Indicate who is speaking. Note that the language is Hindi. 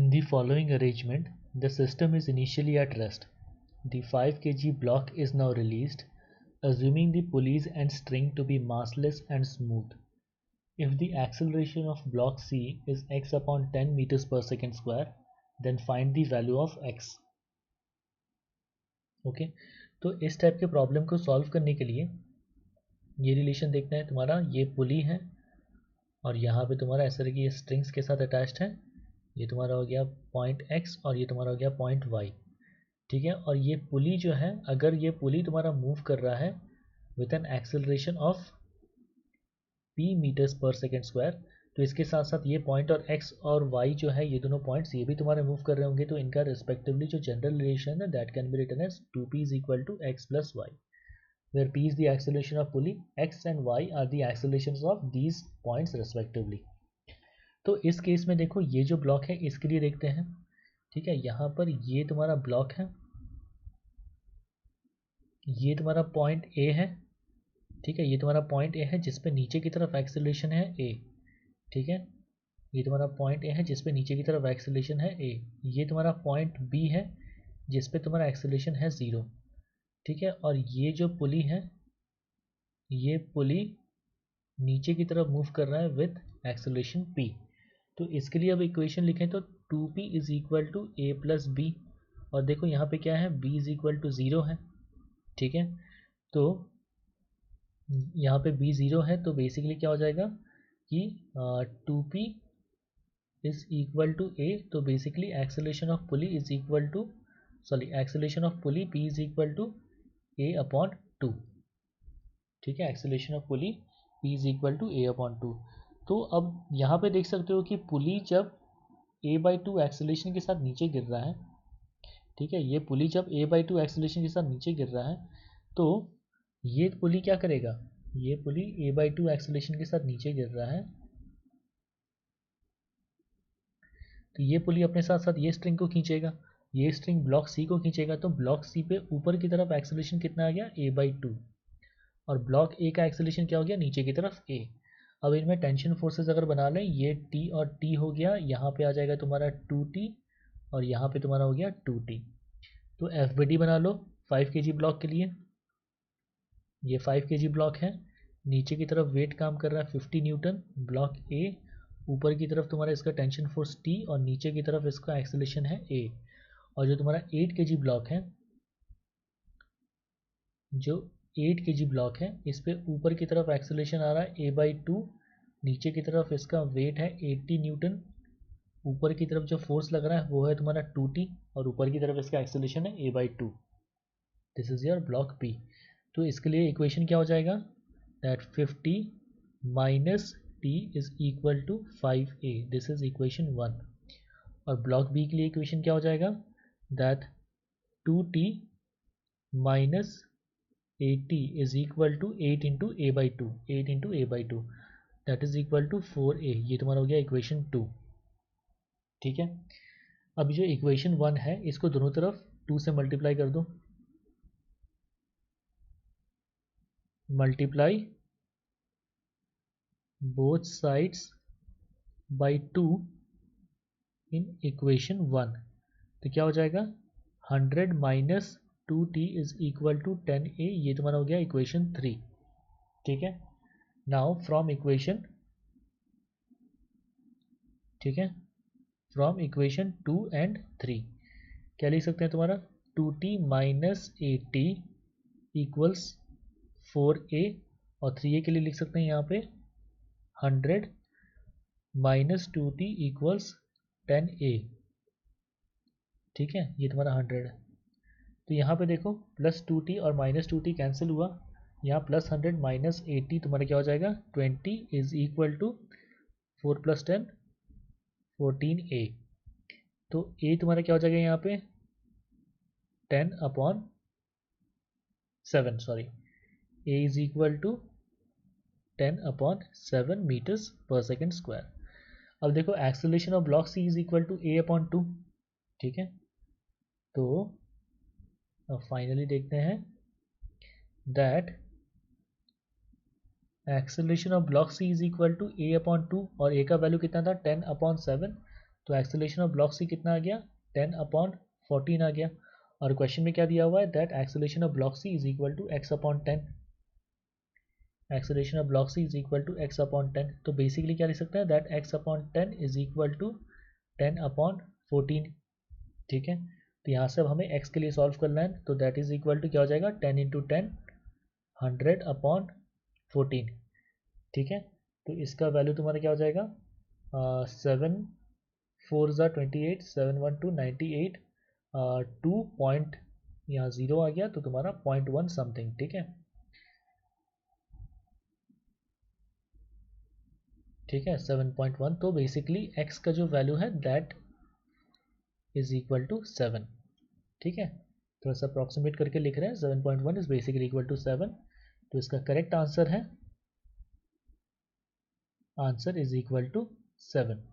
Speaker 1: In the following arrangement, the system is initially at rest. The 5 kg block is now released, assuming the pulleys and string to be massless and smooth. If the acceleration of block C is x upon 10 meters per second square, then find the value of x. Okay तो इस टाइप के प्रॉब्लम को सॉल्व करने के लिए ये रिलेशन देखना है, तुम्हारा ये पुली है और यहाँ पे तुम्हारा ऐसा कि ये स्ट्रिंग्स के साथ अटैच्ड है, ये तुम्हारा हो गया पॉइंट x और ये तुम्हारा हो गया पॉइंट y, ठीक है। और ये पुली जो है, अगर ये पुली तुम्हारा मूव कर रहा है with an acceleration of p metres per second square, तो इसके साथ साथ ये पॉइंट और x और y जो है, ये दोनों पॉइंट्स ये भी तुम्हारे मूव कर रहे होंगे, तो इनका रिस्पेक्टिवली जो जनरल रिलेशन है that can be written as 2p is equal to x plus y, where p is the acceleration of pulley, x and y are the accelerations of these points respectively. तो इस केस में देखो ये जो ब्लॉक है इसके लिए देखते हैं, ठीक है। यहाँ पर ये तुम्हारा ब्लॉक है, ये तुम्हारा पॉइंट ए है, ठीक है, ये तुम्हारा पॉइंट ए है जिसपे नीचे की तरफ एक्सेलरेशन है ए, ठीक है, ये तुम्हारा पॉइंट ए है जिसपे नीचे की तरफ एक्सेलरेशन है ए, ये तुम्हारा पॉइंट बी है जिसपे तुम्हारा एक्सेलरेशन है 0, ठीक है। और ये जो पुली है, ये पुली नीचे की तरफ मूव कर रहा है विथ एक्सेलरेशन p, तो इसके लिए अब इक्वेशन लिखें तो 2p is equal to A plus B, और देखो यहाँ पे क्या है, b इज इक्वल टू 0 है, ठीक है। तो यहाँ पे b 0 है, तो बेसिकली क्या हो जाएगा कि 2p is equal to a, तो basically acceleration of pulley is equal to acceleration of pulley p is equal to a upon 2, ठीक है। Acceleration of pulley p is equal to a upon 2। तो अब यहाँ पे देख सकते हो कि पुली जब a/2 एक्सेलरेशन के साथ नीचे गिर रहा है, ठीक है, ये पुली जब a/2 एक्सेलरेशन के साथ नीचे गिर रहा है, तो ये पुली क्या करेगा, ये पुली a/2 एक्सेलरेशन के साथ नीचे गिर रहा है, तो ये पुली अपने साथ साथ ये स्ट्रिंग को खींचेगा, ये स्ट्रिंग ब्लॉक सी को खींचेगा, तो ब्लॉक सी पे ऊपर की तरफ एक्सेलरेशन कितना आ गया, a/2, और ब्लॉक ए का एक्सेलरेशन क्या हो गया, नीचे की तरफ a। अब इनमें टेंशन फोर्सेस अगर बना लें, ये t और t हो गया, यहाँ पे आ जाएगा तुम्हारा 2t और यहाँ पे तुम्हारा हो गया 2t। तो FBD बना लो 5 kg ब्लॉक के लिए, ये 5 kg ब्लॉक है, नीचे की तरफ वेट काम कर रहा है 50 न्यूटन, ब्लॉक ए, ऊपर की तरफ तुम्हारा इसका टेंशन फोर्स T और नीचे की तरफ इसका एक्सेलरेशन है A। और जो तुम्हारा 8 kg ब्लॉक है, जो 8 kg ब्लॉक है, इस पे ऊपर की तरफ एक्सेलरेशन आ रहा है a/2, नीचे की तरफ इसका वेट है 80 न्यूटन, ऊपर की तरफ जो फोर्स लग रहा है वो है तुम्हारा 2t और ऊपर की तरफ इसका एक्सेलरेशन है a/2। This is your block P। तो इसके लिए इक्वेशन क्या हो जाएगा, that 50 minus t is equal to 5a, this is equation 1। और ब्लॉक B के लिए इक्वेशन क्या हो जाएगा, that 2t minus 80 is equal to 8 into a/2, 8 into a/2 that is equal to 4a, ये तुम्हारा हो गया इक्वेशन 2, ठीक है। अब जो इक्वेशन 1 है इसको दोनों तरफ 2 से मल्टीप्लाई कर दो, multiply both sides by 2 in equation 1, तो क्या हो जाएगा 100 minus 2t is equal to 10a, ये तुम्हारा हो गया इक्वेशन 3, ठीक है। नाउ फ्रॉम इक्वेशन, ठीक है, फ्रॉम इक्वेशन 2 एंड 3 क्या लिख सकते हैं, तुम्हारा 2t माइनस 80 इक्वल्स 4a, और 3a के लिए लिख सकते हैं यहाँ पे 100 माइनस 2t इक्वल्स 10a, ठीक है, ये तुम्हारा 100 है। तो यहाँ पे देखो प्लस 2t और माइनस 2t कैंसिल हुआ, यहाँ प्लस 100 माइनस 80 तुम्हारा क्या हो जाएगा 20 is equal to 4 plus 10 14a, तो a तुम्हारा क्या हो जाएगा यहाँ पे 10 upon 7, sorry a is equal to 10 upon 7 metres per second square. अब देखो acceleration of block C is equal to a upon 2, ठीक है। तो अब फाइनली देखते हैं that acceleration of block C is equal to a upon 2, और a का वैल्यू कितना था 10 अपॉन 7, तो एक्सेलरेशन ऑफ ब्लॉक सी कितना आ गया 10/14 आ गया। और क्वेश्चन में क्या दिया हुआ है that acceleration of block C is equal to x/10। Acceleration of block C is equal to x/10। तो बेसिकली क्या लिख सकते हैं that x/10 is equal to 10/14। ठीक है, तो यहाँ से अब हमें x के लिए सॉल्व करना है, तो दैट इज इक्वल टू क्या हो जाएगा 10 × 10 100/14। ठीक है, तो इसका वैल्यू तुम्हारा क्या हो जाएगा 7×4 = 28, 7×1 = 98, 2 पॉइंट यहाँ 0 आ गया तो तुम्हारा 0.1 समथिंग। ठीक है, ठीक है 7.1। तो बेसिकली x का जो वैल्यू है दैट इज इक्वल टू 7। ठीक है, थोड़ा सा अप्रॉक्सीमेट करके लिख रहे हैं 7.1 इज बेसिकली इक्वल टू 7। तो इसका करेक्ट आंसर है आंसर इज इक्वल टू 7।